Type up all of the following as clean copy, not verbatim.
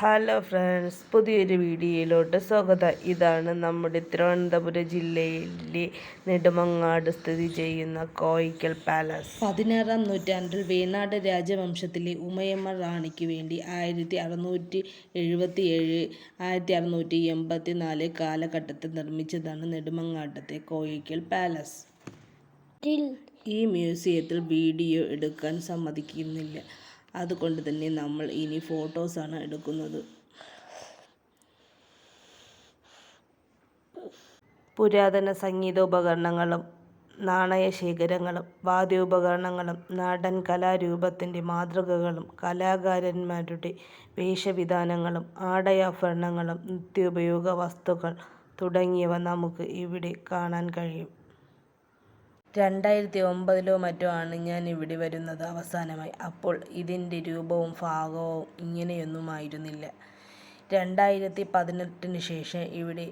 Hello friends, പുതിയൊരു വീഡിയോയിലോട്ട് സ്വാഗതം. ഇതാണ് നമ്മുടെ തിരുവനന്തപുരം ജില്ലയിലെ നെടുമങ്ങാട് സ്ഥിതി ചെയ്യുന്ന കോയിക്കൽ പാലസ്. 16-ാം നൂറ്റാണ്ടിൽ വേണാട് രാജവംശത്തിലെ ഉമയമ്മ റാണിക്ക് വേണ്ടി 1677-1684 കാലഘട്ടത്തിൽ നിർമ്മിച്ചതാണ് നെടുമങ്ങാട്ടത്തെ കോയിക്കൽ പാലസ്. ഈ മ്യൂസിയത്തിൽ വീഡിയോ എടുക്കാൻ സമ്മതിക്കുന്നില്ല. അതുകൊണ്ട് തന്നെ നമ്മൾ ഇനി ഫോട്ടോസാണ് എടുക്കുന്നത്. പുരാതന സംഗീതോപകരണങ്ങളും നാണയശേഖരങ്ങളും വാദ്യോപകരണങ്ങളും നാടൻ കലാരൂപത്തിൻ്റെ മാതൃകകളും കലാകാരന്മാരുടെ വേഷവിധാനങ്ങളും ആടയാഭരണങ്ങളും നിത്യോപയോഗ വസ്തുക്കൾ തുടങ്ങിയവ നമുക്ക് ഇവിടെ കാണാൻ കഴിയും. 2009 മറ്റോ ആണ് ഞാൻ ഇവിടെ വരുന്നത് അവസാനമായി. അപ്പോൾ ഇതിൻ്റെ രൂപവും ഭാഗവും ഇങ്ങനെയൊന്നുമായിരുന്നില്ല. 2018 ശേഷം ഇവിടെ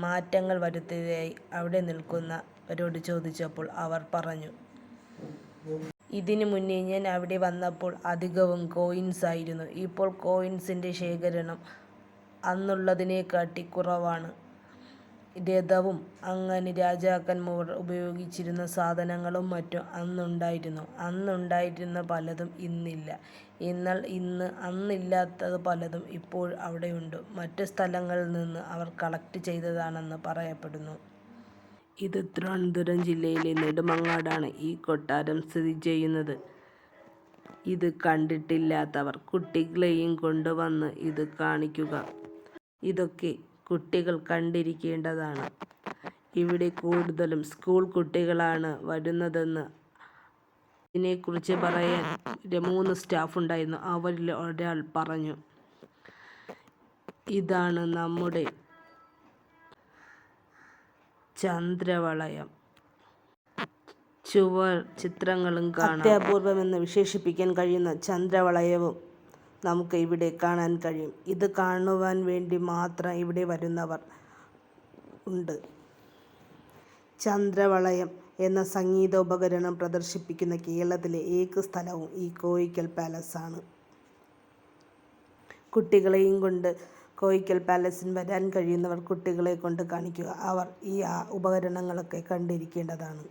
മാറ്റങ്ങൾ വരുത്തിയതായി അവിടെ നിൽക്കുന്നവരോട് ചോദിച്ചപ്പോൾ അവർ പറഞ്ഞു. ഇതിനു മുന്നേ ഞാൻ അവിടെ വന്നപ്പോൾ അധികവും കോയിൻസ് ആയിരുന്നു. ഇപ്പോൾ കോയിൻസിൻ്റെ ശേഖരണം അന്നുള്ളതിനെക്കാട്ടി കുറവാണ്. രഥവും അങ്ങനെ രാജാക്കന്മാർ ഉപയോഗിച്ചിരുന്ന സാധനങ്ങളും മറ്റും അന്നുണ്ടായിരുന്ന പലതും ഇന്നില്ല. എന്നാൽ അന്നില്ലാത്ത പലതും ഇപ്പോൾ അവിടെയുണ്ട്. മറ്റു സ്ഥലങ്ങളിൽ നിന്ന് അവർ കളക്ട് ചെയ്തതാണെന്ന് പറയപ്പെടുന്നു. ഇത് തിരുവനന്തപുരം ജില്ലയിലെ നെടുമങ്ങാടാണ് ഈ കൊട്ടാരം സ്ഥിതി ചെയ്യുന്നത്. ഇത് കണ്ടിട്ടില്ലാത്തവർ കുട്ടികളെയും കൊണ്ടുവന്ന് ഇത് കാണിക്കുക. ഇതൊക്കെ കുട്ടികൾ കണ്ടിരിക്കേണ്ടതാണ്. ഇവിടെ കൂടുതലും സ്കൂൾ കുട്ടികളാണ് വരുന്നതെന്ന് ഇതിനെക്കുറിച്ച് പറയാൻ 3 സ്റ്റാഫ് ഉണ്ടായിരുന്നു. അവരിൽ ഒരാൾ പറഞ്ഞു. ഇതാണ് നമ്മുടെ ചന്ദ്രവളയം. ചുവർ ചിത്രങ്ങളും കാണാം. അത്യപൂർവമെന്ന് വിശേഷിപ്പിക്കാൻ കഴിയുന്ന ചന്ദ്രവളയവും നമുക്ക് ഇവിടെ കാണാൻ കഴിയും. ഇത് കാണുവാൻ വേണ്ടി മാത്രം ഇവിടെ വരുന്നവർ ഉണ്ട്. ചന്ദ്രവളയം എന്ന സംഗീതോപകരണം പ്രദർശിപ്പിക്കുന്ന കേരളത്തിലെ ഏക സ്ഥലവും ഈ കോയിക്കൽ പാലസ് ആണ്. കുട്ടികളെയും കൊണ്ട് കോയിക്കൽ പാലസിൽ വരാൻ കഴിയുന്നവർ കുട്ടികളെ കൊണ്ട് കാണിക്കുക. അവർ ഈ ഉപകരണങ്ങളൊക്കെ കണ്ടിരിക്കേണ്ടതാണ്.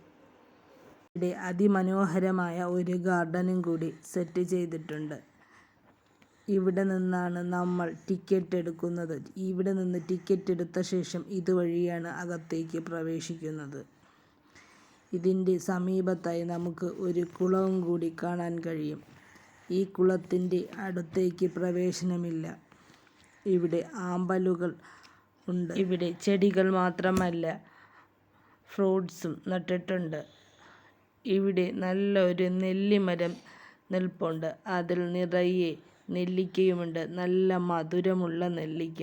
ഇവിടെ അതിമനോഹരമായ ഒരു ഗാർഡനും കൂടി സെറ്റ് ചെയ്തിട്ടുണ്ട്. ഇവിടെ നിന്നാണ് നമ്മൾ ടിക്കറ്റ് എടുക്കുന്നത്. ഇവിടെ നിന്ന് ടിക്കറ്റ് എടുത്ത ശേഷം ഇതുവഴിയാണ് അകത്തേക്ക് പ്രവേശിക്കുന്നത്. ഇതിൻ്റെ സമീപത്തായി നമുക്ക് ഒരു കുളവും കൂടി കാണാൻ കഴിയും. ഈ കുളത്തിൻ്റെ അടുത്തേക്ക് പ്രവേശനമില്ല. ഇവിടെ ആമ്പലുകൾ ഉണ്ട്. ഇവിടെ ചെടികൾ മാത്രമല്ല ഫ്രൂട്ട്സും നട്ടിട്ടുണ്ട്. ഇവിടെ നല്ലൊരു നെല്ലിമരം നിൽപ്പുണ്ട്. അതിൽ നിറയെ നെല്ലിക്കയുമുണ്ട്. നല്ല മധുരമുള്ള നെല്ലിക്ക.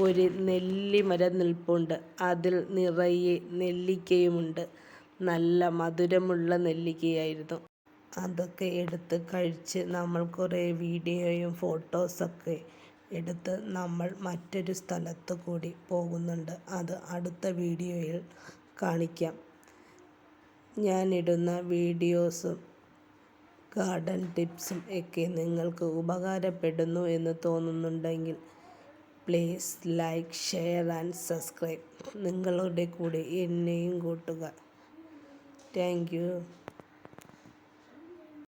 ഒരു നെല്ലിമരം നിൽപ്പുണ്ട്. അതിൽ നിറയെ നെല്ലിക്കയുമുണ്ട്. നല്ല മധുരമുള്ള നെല്ലിക്കയായിരുന്നു. അതൊക്കെ എടുത്ത് കഴിച്ച് നമ്മൾ കുറേ വീഡിയോയും ഫോട്ടോസൊക്കെ എടുത്ത് നമ്മൾ മറ്റൊരു സ്ഥലത്ത് കൂടി പോകുന്നുണ്ട്. അത് അടുത്ത വീഡിയോയിൽ കാണിക്കാം. ഞാനിടുന്ന വീഡിയോസും ഗാർഡൻ ടിപ്സും ഒക്കെ നിങ്ങൾക്ക് ഉപകാരപ്പെടുന്നു എന്ന് തോന്നുന്നുണ്ടെങ്കിൽ please like, share and subscribe. നിങ്ങളുടെ കൂടെ എന്നെയും കൂട്ടുക. Thank you.